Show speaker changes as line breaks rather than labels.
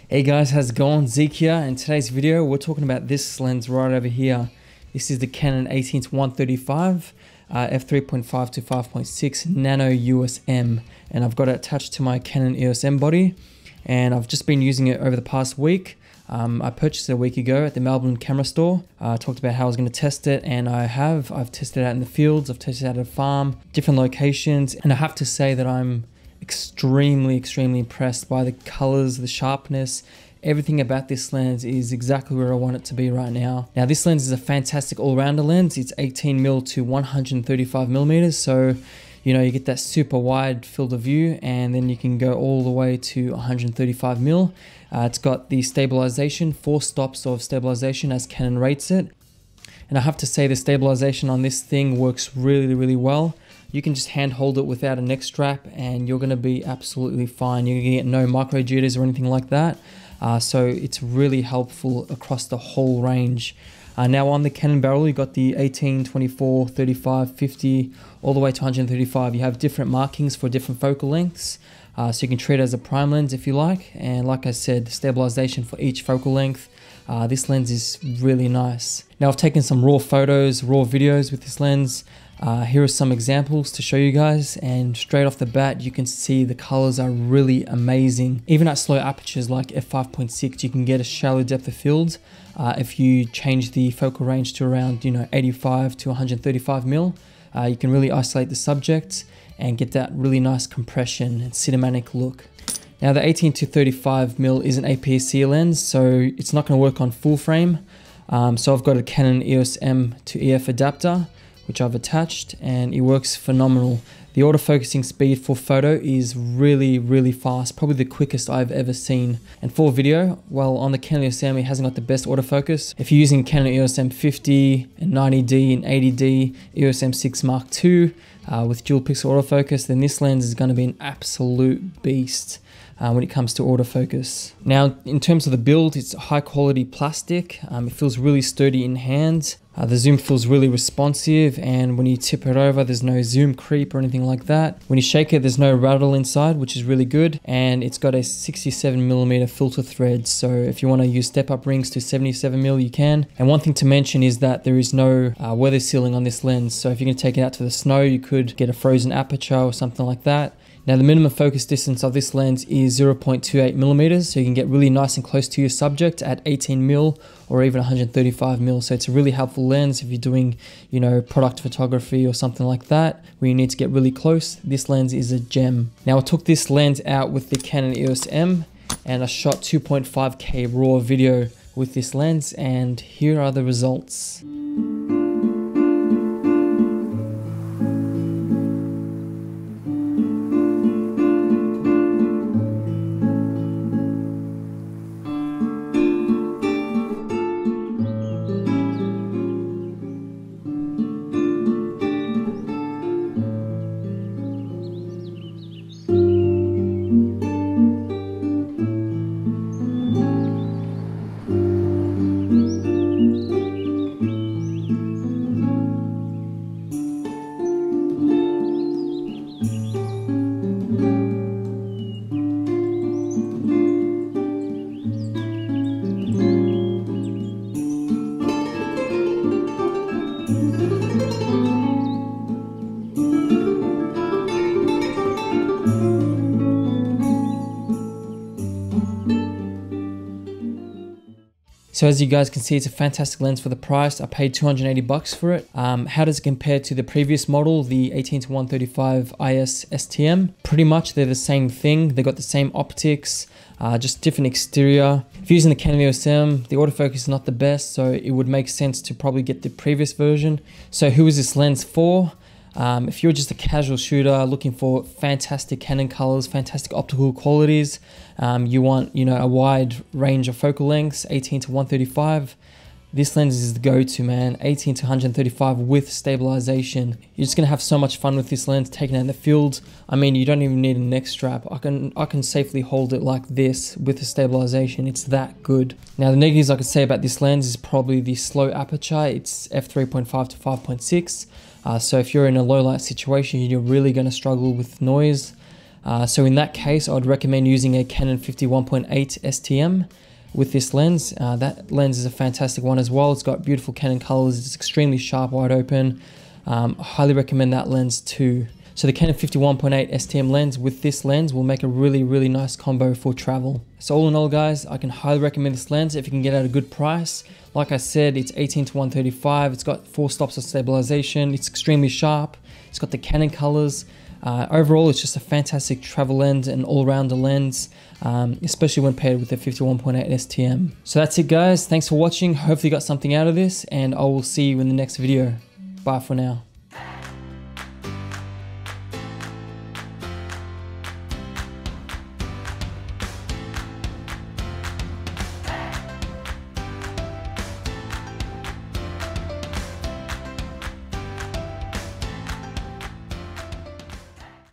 Hey guys, how's it going? Zeek here. In today's video, we're talking about this lens right over here. This is the Canon 18-135 f3.5 to 5.6 Nano USM, and I've got it attached to my Canon EOS M body, and I've just been using it over the past week. I purchased it a week ago at the Melbourne camera store. I talked about how I was going to test it, and I've tested it out in the fields, I've tested it at a farm, different locations, and I have to say that I'm extremely impressed by the colors, the sharpness. Everything about this lens is exactly where I want it to be right now. Now this lens is a fantastic all-rounder lens. It's 18mm to 135mm, so you know, you get that super wide field of view, and then you can go all the way to 135mm. It's got the stabilization, 4 stops of stabilization as Canon rates it. And I have to say the stabilization on this thing works really well. You can just hand hold it without a neck strap and you're going to be absolutely fine. You're going to get no micro jitters or anything like that. So it's really helpful across the whole range. Now on the Canon barrel, you got the 18, 24, 35, 50, all the way to 135. You have different markings for different focal lengths. So you can treat it as a prime lens if you like. And like I said, the stabilization for each focal length. This lens is really nice. Now I've taken some raw photos, raw videos with this lens. Here are some examples to show you guys, and straight off the bat you can see the colors are really amazing. Even at slow apertures like f5.6 you can get a shallow depth of field if you change the focal range to around 85 to 135mm. You can really isolate the subject and get that really nice compression and cinematic look. Now the 18 to 35mm is an Aps-c lens, so it's not going to work on full frame. So I've got a Canon EOS M to EF adapter which I've attached, and it works phenomenal. The autofocusing speed for photo is really fast, probably the quickest I've ever seen. And for video, well, on the Canon EOS M it hasn't got the best autofocus. If you're using Canon EOS M50 and 90D and 80D, EOS M6 Mark II with dual pixel autofocus, then this lens is going to be an absolute beast when it comes to autofocus. Now, in terms of the build, it's high quality plastic. It feels really sturdy in hand. The zoom feels really responsive, and when you tip it over, there's no zoom creep or anything like that. When you shake it, there's no rattle inside, which is really good. And it's got a 67mm filter thread, so if you want to use step-up rings to 77mm, you can. And one thing to mention is that there is no weather sealing on this lens, so if you're going to take it out to the snow, you could get a frozen aperture or something like that. Now the minimum focus distance of this lens is 0.28mm, so you can get really nice and close to your subject at 18mm or even 135mm. So it's a really helpful lens if you're doing, product photography or something like that, where you need to get really close. This lens is a gem. Now I took this lens out with the Canon EOS M, and I shot 2.5K raw video with this lens, and here are the results. So as you guys can see, it's a fantastic lens for the price. I paid 280 bucks for it. How does it compare to the previous model, the 18-135 IS STM? Pretty much they're the same thing. They got the same optics, just different exterior. If you're using the Canon EOS M, the autofocus is not the best, so it would make sense to probably get the previous version. So who is this lens for? If you're just a casual shooter looking for fantastic Canon colors, fantastic optical qualities, you want a wide range of focal lengths, 18 to 135, this lens is the go-to, man. 18 to 135 with stabilization. You're just gonna have so much fun with this lens, taking it in the field. I mean, you don't even need a neck strap. I can safely hold it like this with the stabilization. It's that good. Now the negatives I could say about this lens is probably the slow aperture. It's f3.5 to 5.6. So if you're in a low light situation, you're really going to struggle with noise. So in that case, I'd recommend using a Canon 51.8 STM with this lens. That lens is a fantastic one as well. It's got beautiful Canon colors. It's extremely sharp, wide open. I highly recommend that lens too. So the Canon 51.8 STM lens with this lens will make a really nice combo for travel. So all in all guys, I can highly recommend this lens if you can get at a good price. Like I said, it's 18-135. It's got 4 stops of stabilization. It's extremely sharp. It's got the Canon colors. Overall, it's just a fantastic travel lens and all-rounder lens, especially when paired with the 51.8 STM. So that's it guys. Thanks for watching. Hopefully you got something out of this, and I will see you in the next video. Bye for now.